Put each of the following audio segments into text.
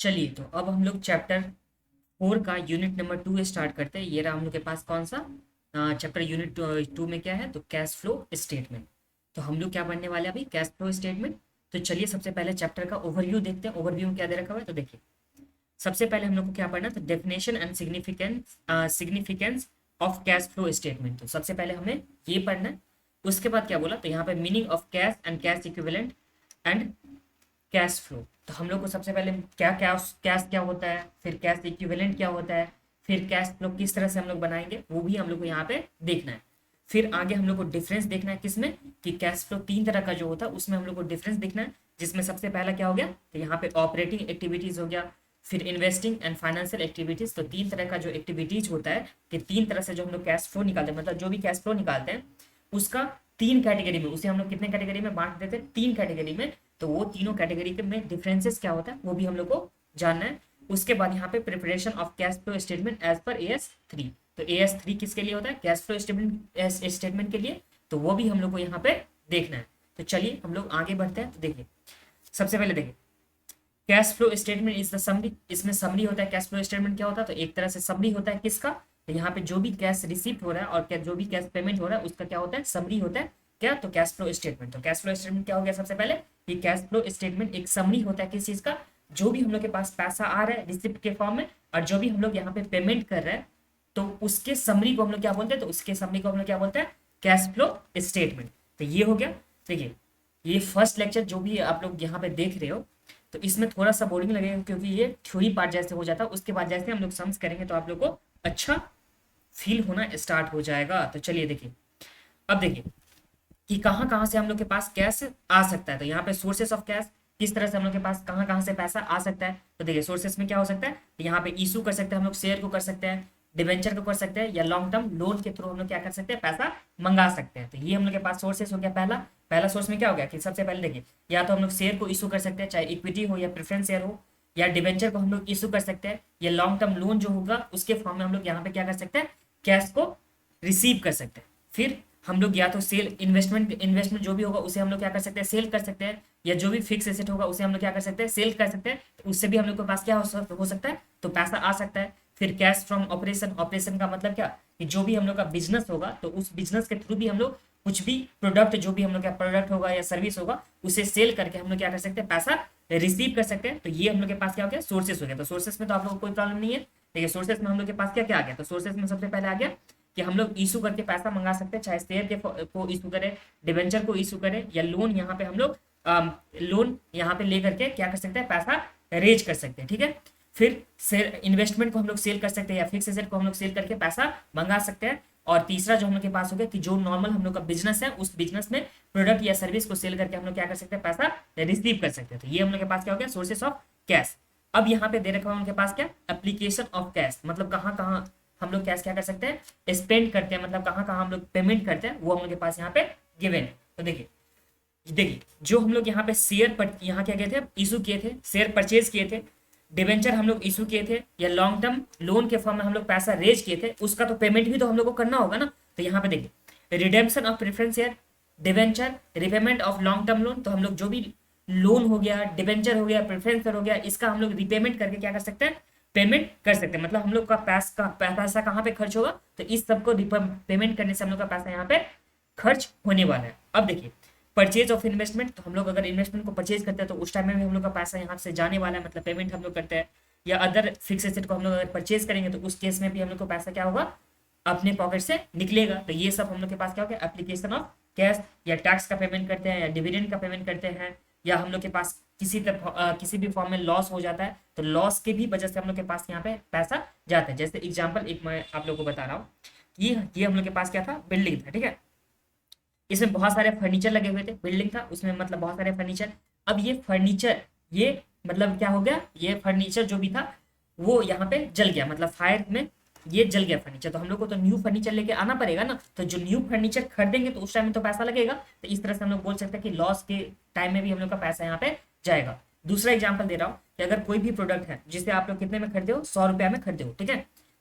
चलिए तो अब हम लोग चैप्टर 4 का यूनिट नंबर 2 स्टार्ट करते हैं। ये रहा हम लोग के पास कौन सा चैप्टर। यूनिट 2 में क्या है तो कैश फ्लो स्टेटमेंट। तो हम लोग क्या पढ़ने वाले हैं अभी, कैश फ्लो स्टेटमेंट। तो चलिए सबसे पहले चैप्टर का ओवरव्यू देखते हैं। ओवरव्यू में क्या दे रखा हुआ है तो देखिए, सबसे पहले हम लोग को क्या पढ़ना है तो definition and significance of cash flow statement. तो सबसे पहले हमें ये पढ़ना है। उसके बाद क्या बोला तो यहाँ पे meaning of cash and cash equivalent and cash flow. तो हम लोग को सबसे पहले क्या कैश कैश क्या होता है, फिर कैश इक्विवेलेंट क्या होता है, फिर कैश फ्लो किस तरह से हम लोग बनाएंगे वो भी हम लोग को यहाँ पे देखना है। फिर आगे हम लोग को डिफरेंस देखना है किसमें कि कैश फ्लो तीन तरह का जो होता है उसमें हम लोग को डिफरेंस देखना है। जिसमें सबसे पहला क्या हो गया तो यहाँ पे ऑपरेटिंग एक्टिविटीज हो गया, फिर इन्वेस्टिंग एंड फाइनेंशियल एक्टिविटीज। तो तीन तरह का जो एक्टिविटीज होता है कि तीन तरह से जो हम लोग कैश फ्लो निकालते हैं, मतलब जो भी कैश फ्लो निकालते हैं उसका तीन कैटेगरी में, उसे हम लोग कितने कैटेगरी में बांट देते हैं, तीन कैटेगरी में। तो वो तीनों कैटेगरी के में डिफरेंसेस क्या होता है वो भी हम लोग को जानना है। उसके बाद यहाँ पे preparation of cash flow statement as per AS3। तो AS3 किसके लिए होता है, कैश फ्लो स्टेटमेंट के लिए। तो वो भी हम लोग को यहाँ पे देखना है। तो चलिए हम लोग आगे बढ़ते हैं। तो देखिए सबसे पहले देखिए cash flow statement is the summary. इसमें समरी होता है। कैश फ्लो स्टेटमेंट क्या होता है तो एक तरह से समरी होता है किसका, तो यहाँ पे जो भी कैश रिसीप्ट हो रहा है और क्या जो भी कैश पेमेंट हो रहा है उसका क्या होता है, समरी होता है क्या तो कैश फ्लो स्टेटमेंट। तो कैश फ्लो स्टेटमेंट क्या हो गया सबसे पहले, ये कैश फ्लो स्टेटमेंट एक समरी होता है किस चीज का, जो भी हम लोग के पास पैसा आ रहा है रिसिप्ट के फॉर्म में और जो भी हम लोग यहाँ पे पेमेंट कर रहे हैं तो उसके समरी को हम लोग क्या बोलते हैं, तो उसके समरी को हम लोग क्या बोलते हैं, कैश फ्लो स्टेटमेंट। तो ये हो गया। देखिए ये फर्स्ट लेक्चर जो भी आप लोग यहाँ पे देख रहे हो तो इसमें थोड़ा सा बोरिंग लगेगा क्योंकि ये थ्योरी पार्ट जैसे हो जाता है। उसके बाद जैसे हम लोग सम्स करेंगे तो आप लोग को अच्छा फील होना स्टार्ट हो जाएगा। तो चलिए देखिए, अब देखिए कि कहाँ कहाँ से हम लोग के पास कैश आ सकता है। तो यहाँ पे सोर्सेस ऑफ कैश, किस तरह से हम लोग के पास कहाँ कहाँ से पैसा आ सकता है। तो देखिए सोर्सेस में क्या हो सकता है, तो यहाँ पे इशू कर सकते हैं हम लोग, शेयर को कर सकते हैं, डिवेंचर को कर सकते हैं, या लॉन्ग टर्म लोन के थ्रू हम लोग क्या कर सकते हैं, पैसा मंगा सकते हैं। तो ये हम लोग के पास सोर्सेस हो गया। पहला पहला सोर्स में क्या हो गया कि सबसे पहले देखिए या तो हम लोग शेयर को इशू कर सकते हैं, चाहे इक्विटी हो या प्रेफरेंस शेयर हो, या डिवेंचर को हम लोग इशू कर सकते हैं, या लॉन्ग टर्म लोन जो होगा उसके फॉर्म में हम लोग यहाँ पे क्या कर सकते हैं, कैश को रिसीव कर सकते हैं। फिर हम लोग या तो सेल इन्वेस्टमेंट जो भी होगा उसे हम लोग क्या कर सकते हैं, सेल कर सकते हैं, या जो भी फिक्स एसेट होगा उसे हम लोग क्या कर सकते हैं, सेल कर सकते हैं। तो उससे भी हम लोग के पास क्या हो सकता है तो पैसा आ सकता है। फिर कैश फ्रॉम ऑपरेशन, ऑपरेशन का मतलब क्या कि जो भी हम लोग का बिजनेस होगा तो उस बिजनेस के थ्रू भी हम लोग कुछ भी प्रोडक्ट, जो भी हम लोग का प्रोडक्ट होगा या सर्विस होगा उसे सेल करके हम लोग क्या कर सकते हैं, पैसा रिसीव कर सकते हैं। तो ये हम लोग के पास क्या हो गया, सोर्सेस हो गया। तो सोर्सेस में तो आप लोगों को कोई प्रॉब्लम नहीं है। देखिए सोर्सेस में हम लोग के पास क्या क्या आ गया, तो सोर्सेस में सबसे पहले आ गया कि हम लोग इशू करके पैसा मंगा सकते हैं, चाहे शेयर के को इशू करें, डिवेंचर को इशू करें, या लोन यहाँ पे हम लोग लोन यहाँ पे लेकर के क्या कर सकते हैं, पैसा रेज कर सकते हैं। ठीक है। फिर सेल इन्वेस्टमेंट को हम लोग सेल कर सकते हैं, या फिक्स एसेट को हम लोग सेल करके पैसा मंगा सकते हैं। और तीसरा जो हम लोग के पास हो गया कि जो नॉर्मल हम लोग का बिजनेस है उस बिजनेस में प्रोडक्ट या सर्विस को सेल करके हम लोग क्या कर सकते हैं, पैसा रिसीव कर सकते हैं। तो ये हम लोग के पास क्या हो गया, सोर्सेस ऑफ कैश। अब यहाँ पे दे रखा है उनके पास क्या, एप्लीकेशन ऑफ कैश, मतलब कहाँ कहाँ हम लोग कैश क्या कर सकते हैं, स्पेंड करते हैं, मतलब कहाँ कहाँ हम लोग पेमेंट करते हैं वो हम लोग के पास यहाँ पे गिवन है। तो देखिए देखिए जो हम लोग यहाँ पे शेयर पर यहाँ क्या किए थे, इशू किए थे, शेयर परचेज किए थे, डिवेंचर हम लोग इशू किए थे, या लॉन्ग टर्म लोन के फॉर्म में हम लोग पैसा रेज किए थे, उसका तो पेमेंट भी तो हम लोग को करना होगा ना। तो यहाँ पे देखिए redemption of preference share, debenture, repayment of long term loan. तो हम लोग जो भी लोन हो गया, डिवेंचर हो गया, प्रेफरेंस शेयर हो गया, इसका हम लोग रिपेमेंट करके क्या कर सकते हैं, पेमेंट कर सकते हैं। मतलब हम लोग का पैसा कहाँ पे खर्च होगा, तो इस सबको पेमेंट करने से हम लोग का पैसा यहाँ पे खर्च होने वाला है। अब देखिए परचेज ऑफ इन्वेस्टमेंट, तो हम लोग अगर इन्वेस्टमेंट को परचेज करते हैं तो उस टाइम में भी हम लोग का पैसा यहाँ से जाने वाला है, मतलब पेमेंट हम लोग करते हैं। या अदर फिक्स एसेट को हम लोग अगर परचेज करेंगे तो उस केस में भी हम लोग को पैसा क्या होगा, अपने पॉकेट से निकलेगा। तो ये सब हम लोग के पास क्या हो गया, एप्लीकेशन ऑफ कैश। या टैक्स का पेमेंट करते हैं, या डिविडेंड का पेमेंट करते हैं, या हम लोग के पास किसी भी फॉर्म में लॉस हो जाता है तो लॉस के भी वजह से हम लोग के पास यहाँ पे पैसा जाता है। जैसे एग्जाम्पल एक मैं आप लोग को बता रहा हूँ कि ये हम लोग के पास क्या था, बिल्डिंग था। ठीक है। इसमें बहुत सारे फर्नीचर लगे हुए थे, बिल्डिंग था उसमें, मतलब बहुत सारे फर्नीचर। अब ये फर्नीचर ये मतलब क्या हो गया, ये फर्नीचर जो भी था वो यहाँ पे जल गया, मतलब फायर में ये जल गया फर्नीचर। तो हम लोग को तो न्यू फर्नीचर लेके आना पड़ेगा ना। तो जो न्यू फर्नीचर खरीदेंगे तो उस टाइम में तो पैसा लगेगा। तो इस तरह से हम लोग बोल सकते हैं कि लॉस के टाइम में भी हम लोग का पैसा यहाँ पे जाएगा। दूसरा एग्जाम्पल दे रहा हूँ कि अगर कोई भी प्रोडक्ट है जिसे आप लोग कितने में खरीदे हो, 100 रुपया में खरीदे हो। ठीक है।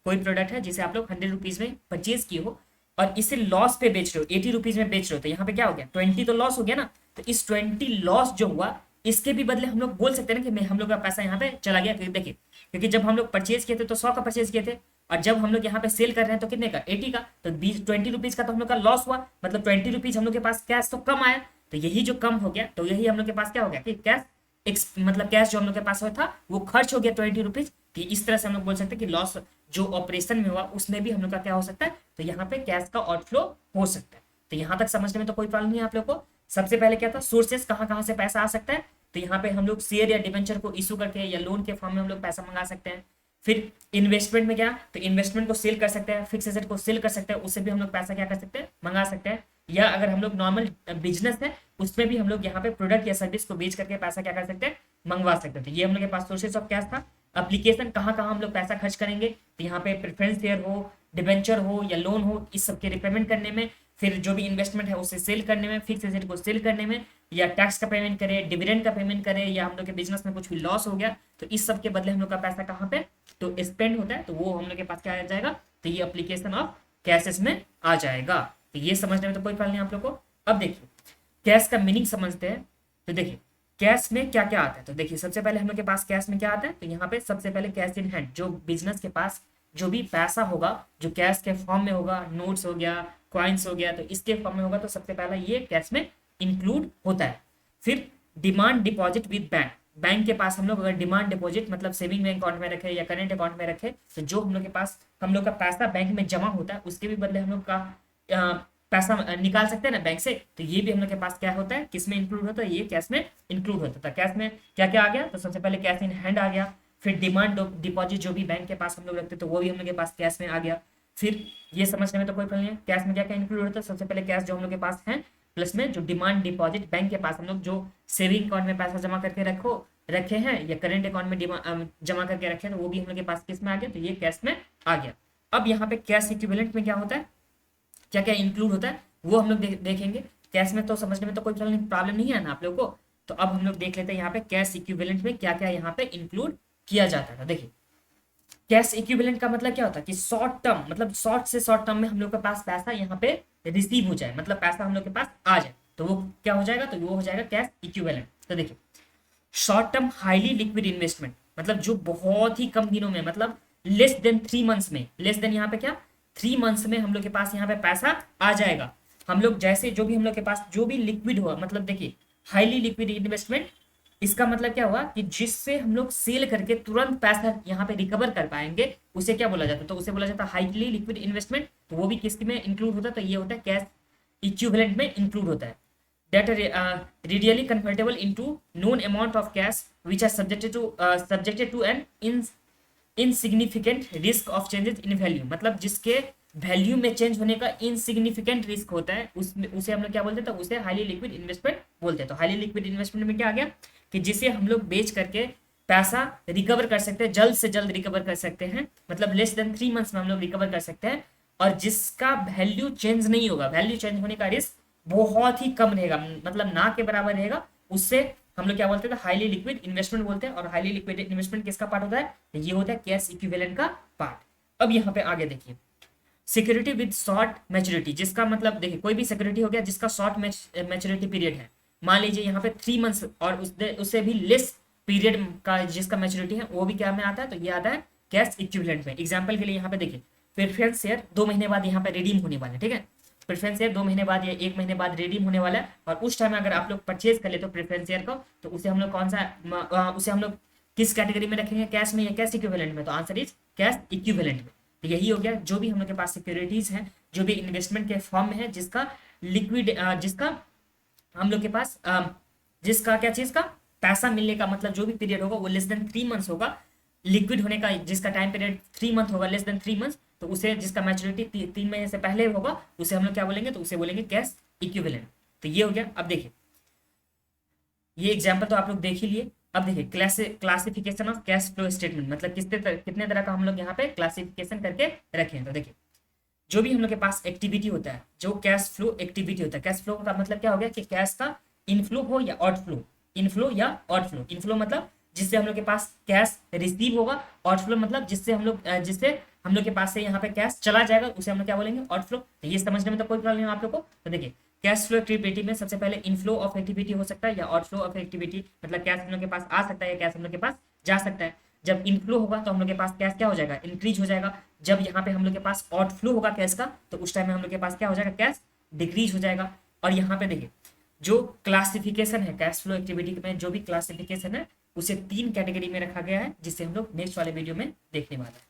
कोई प्रोडक्ट है जिसे आप लोग 100 रुपीज में परचेज किए हो और इसे लॉस पे बेच रहे हो, 80 रुपीज में बेच रहे हो, तो यहाँ पे क्या हो गया, 20 तो लॉस हो गया ना। तो इस 20 लॉस जो हुआ इसके भी बदले हम लोग बोल सकते हैं ना कि मैं हम लोग का पैसा यहाँ पे चला गया, क्योंकि देखिए, क्योंकि जब हम लोग परचेज किए थे तो 100 का परचेज किए थे, और जब हम लोग यहाँ पे सेल कर रहे हैं तो कितने का, 80 का, तो 20 का तो हम लोग का लॉस हुआ, मतलब 20 रुपीज हम लोग के पास कैश तो कम आया। तो यही जो कम हो गया, तो यही हम लोग के पास क्या हो गया कि कैश मतलब कैश जो हम लोग के पास हुआ था वो खर्च हो गया 20 रुपीज। कि इस तरह से हम लोग बोल सकते हैं कि लॉस जो ऑपरेशन में हुआ उसमें भी हम लोग का क्या हो सकता है, तो यहाँ पे कैश का आउटफ्लो हो सकता है। तो यहाँ तक समझने में तो कोई प्रॉब्लम नहीं है आप लोग को। सबसे पहले क्या था, सोर्सेस कहाँ कहाँ से पैसा आ सकता है, तो यहाँ पे हम लोग शेयर या डिवेंचर को इशू करके या लोन के फॉर्म में हम लोग पैसा मंगा सकते हैं। फिर इन्वेस्टमेंट में क्या, तो इन्वेस्टमेंट को सेल कर सकते हैं, फिक्स एसेट को सेल कर सकते हैं, उससे भी हम लोग पैसा क्या कर सकते हैं, मंगा सकते हैं। या अगर हम लोग नॉर्मल बिजनेस है उसमें भी हम लोग यहाँ पे प्रोडक्ट या सर्विस को बेच करके पैसा क्या कर सकते हैं, मंगवा सकते हैं। तो ये हम लोग के पास सोर्सेस ऑफ कैश था। एप्लीकेशन कहाँ कहाँ हम लोग पैसा खर्च करेंगे, तो यहाँ पे प्रेफरेंस शेयर हो, डिबेंचर हो या लोन हो, इस सब के रिपेमेंट करने में, फिर जो भी इन्वेस्टमेंट है उसे सेल करने में, फिक्स एसेट को सेल करने में, या टैक्स का पेमेंट करें, डिविडेंड का पेमेंट करें, या हम लोग के बिजनेस में कुछ भी लॉस हो गया तो इस सब के बदले हम लोग का पैसा कहाँ पे तो स्पेंड होता है, तो वो हम लोग के पास क्या आ जाएगा, तो ये एप्लीकेशन ऑफ कैशेस में आ जाएगा। तो ये समझने में तो कोई प्रॉब्लम नहीं आप लोग को। अब देखिए कैश का मीनिंग समझते हैं। तो देखिए कैश में क्या क्या आता है, तो देखिए सबसे पहले हम लोग के पास कैश में क्या आता है, तो यहाँ पे सबसे पहले कैश इन हैंड, जो बिजनेस के पास जो भी पैसा होगा जो कैश के फॉर्म में होगा, नोट्स हो गया, कॉइन्स हो गया, तो इसके फॉर्म में होगा, तो सबसे पहला ये कैश में इंक्लूड होता है। फिर demand deposit with bank, bank के पास हम लोग अगर डिमांड डिपॉजिट मतलब सेविंग बैंक अकाउंट में रखे या करेंट अकाउंट में रखे, तो जो हम लोग के पास हम लोग का पैसा बैंक में जमा होता है उसके भी बदले हम लोग का पैसा निकाल सकते हैं ना बैंक से, तो ये भी हम लोग के पास क्या होता है, किसमें इंक्लूड होता है, ये कैश में इंक्लूड होता था। कैश में क्या क्या आ गया, तो सबसे पहले कैश इन हैंड आ गया, फिर डिमांड डिपॉजिट जो भी बैंक के पास हम लोग रखते तो वो भी हम लोग के पास कैश में आ गया। फिर ये समझने में तो कोई प्रॉब्लम नहीं है, कैश में क्या क्या इंक्लूड होता है, सबसे पहले कैश जो हम लोग के पास है, प्लस में जो डिमांड डिपॉजिट बैंक के पास हम लोग जो सेविंग अकाउंट में पैसा जमा करके रखे हैं या करेंट अकाउंट में जमा करके रखे हैं, तो वो भी हम लोग के पास किस में आ गया, तो ये कैश में आ गया। अब यहाँ पे कैश इक्विवेलेंट में क्या होता है, क्या क्या इंक्लूड होता है, वो हम लोग देखेंगे। कैश में तो समझने में तो कोई प्रॉब्लम नहीं है ना आप लोग को। तो अब हम लोग देख लेते हैं यहाँ पे कैश इक्विवेलेंट में क्या क्या यहाँ पे इंक्लूड किया जाता है। देखिए कैश इक्विवेलेंट का मतलब क्या होता है कि शॉर्ट टर्म, मतलब शॉर्ट से शॉर्ट टर्म में हम लोग के पास पैसा यहाँ पे रिसीव हो जाए, मतलब पैसा हम लोग के पास आ जाए, तो वो क्या हो जाएगा, तो वो हो जाएगा कैश इक्विवेलेंट। तो देखिए short term highly liquid investment, मतलब जो बहुत ही कम दिनों में, मतलब लेस देन 3 मंथ्स में, लेस देन यहाँ पे क्या 3 मंथ्स में हम लोग के पास यहाँ पे पैसा आ जाएगा। हम लोग जैसे जो भी हम लोग के पास जो भी लिक्विड हुआ, मतलब देखिए हाईली लिक्विड इन्वेस्टमेंट, इसका मतलब क्या हुआ कि जिससे हम लोग सेल करके तुरंत पैसा यहाँ पे रिकवर कर पाएंगे, उसे क्या बोला जाता है, तो उसे बोला जाता है हाईली लिक्विड इन्वेस्टमेंट। तो वो भी किसके में इंक्लूड होता है, तो ये होता है कैश इक्विवेलेंट में इंक्लूड होता है। that are readily convertible into known amount of cash which are subjected to an insignificant risk of changes in value, मतलब जिसके वैल्यू में चेंज होने का इनसिग्निफिकेंट रिस्क होता है, उसमें उसे हम लोग क्या बोलते हैं, तो उसे हाईली लिक्विड इन्वेस्टमेंट बोलते हैं। तो हाईली लिक्विड इन्वेस्टमेंट में क्या आ गया कि जिसे हम लोग बेच करके पैसा रिकवर कर सकते हैं, जल्द से जल्द रिकवर कर सकते हैं, मतलब लेस देन 3 मंथ्स में हम लोग रिकवर कर सकते हैं, और जिसका वैल्यू चेंज नहीं होगा, वैल्यू चेंज होने का रिस्क बहुत ही कम रहेगा, मतलब ना के बराबर रहेगा, उससे हम लोग क्या बोलते हैं, हाईली लिक्विड इन्वेस्टमेंट बोलते हैं। और हाईली लिक्विड इन्वेस्टमेंट किसका पार्ट होता है, तो ये होता है कैश इक्विवेलेंट का पार्ट। अब यहाँ पे आगे देखिए सिक्योरिटी विद शॉर्ट मैच्योरिटी, जिसका मतलब देखिए कोई भी सिक्योरिटी हो गया जिसका शॉर्ट मैच्योरिटी पीरियड है, मान लीजिए यहाँ पे 3 मंथ्स और उससे भी लेस पीरियड का जिसका मैच्योरिटी है, वो भी क्या में आता है, तो ये आता है कैश इक्विवेलेंट में। एग्जाम्पल के लिए यहाँ पे देखिए प्रेफरेंस शेयर 2 महीने बाद यहाँ पे रिडीम होने वाला है, ठीक है, प्रेफरेंस शेयर 2 महीने बाद या 1 महीने बाद रिडीम होने वाला है, और उस टाइम अगर आप लोग परचेज कर ले तो प्रेफरेंस शेयर को, तो उसे हम लोग कौन सा उसे हम लोग किस कैटेगरी में रखेंगे, कैश में या कैश इक्विवेलेंट में, तो आंसर इज कैश इक्विवेलेंट में। तो यही हो गया जो भी हम लोग के पास सिक्योरिटीज हैं, जो भी इन्वेस्टमेंट के फॉर्म में है, जिसका लिक्विड जिसका हम लोग के पास जिसका क्या चीज का पैसा मिलने का मतलब जो भी पीरियड होगा वो लेस देन 3 मंथ्स होगा, लिक्विड होने का जिसका टाइम पीरियड 3 मंथ होगा, लेस देन 3 मंथ्स, तो उसे जिसका मैच्योरिटी 3 महीने से पहले होगा उसे हम लोग क्या बोलेंगे, तो उसे बोलेंगे कैश इक्विवेलेंट। तो ये हो गया। अब देखिए ये एग्जाम्पल तो आप लोग देख ही लिए। अब देखिए classification of cash flow statement, मतलब कितने तरह का हम लोग यहाँ पे क्लासिफिकेशन करके रखे हैं। तो देखिए जो भी हम लोग के पास एक्टिविटी होता है, जो कैश फ्लो एक्टिविटी होता है, कैश फ्लो का मतलब क्या हो गया कि कैश का इनफ्लो हो या आउटफ्लो, इनफ्लो या आउटफ्लो। इनफ्लो मतलब जिससे हम लोग के पास कैश रिसीव होगा, आउटफ्लो मतलब जिससे हम लोग के पास से यहाँ पे कैश चला जाएगा, उसे हम लोग क्या बोलेंगे, आउटफ्लो। तो ये समझने में तो कोई प्रॉब्लम नहीं है आप लोग को। तो देखिए कैश फ्लो एक्टिविटी में सबसे पहले इनफ्लो ऑफ एक्टिविटी हो सकता है या आउटफ्लो ऑफ एक्टिविटी, मतलब कैश हम लोग के पास आ सकता है या कैश हम लोग के पास जा सकता है। जब इनफ्लो होगा तो हम लोग के पास कैश क्या हो जाएगा, इंक्रीज हो जाएगा। जब यहाँ पे हम लोग के पास आउटफ्लो होगा कैश का, तो उस टाइम में हम लोग के पास क्या हो जाएगा, कैश डिक्रीज हो जाएगा। और यहाँ पे देखिए जो क्लासिफिकेशन है कैश फ्लो एक्टिविटी में, जो भी क्लासिफिकेशन है उसे 3 कैटेगरी में रखा गया है, जिससे हम लोग नेक्स्ट वाले वीडियो में देखने वाले हैं।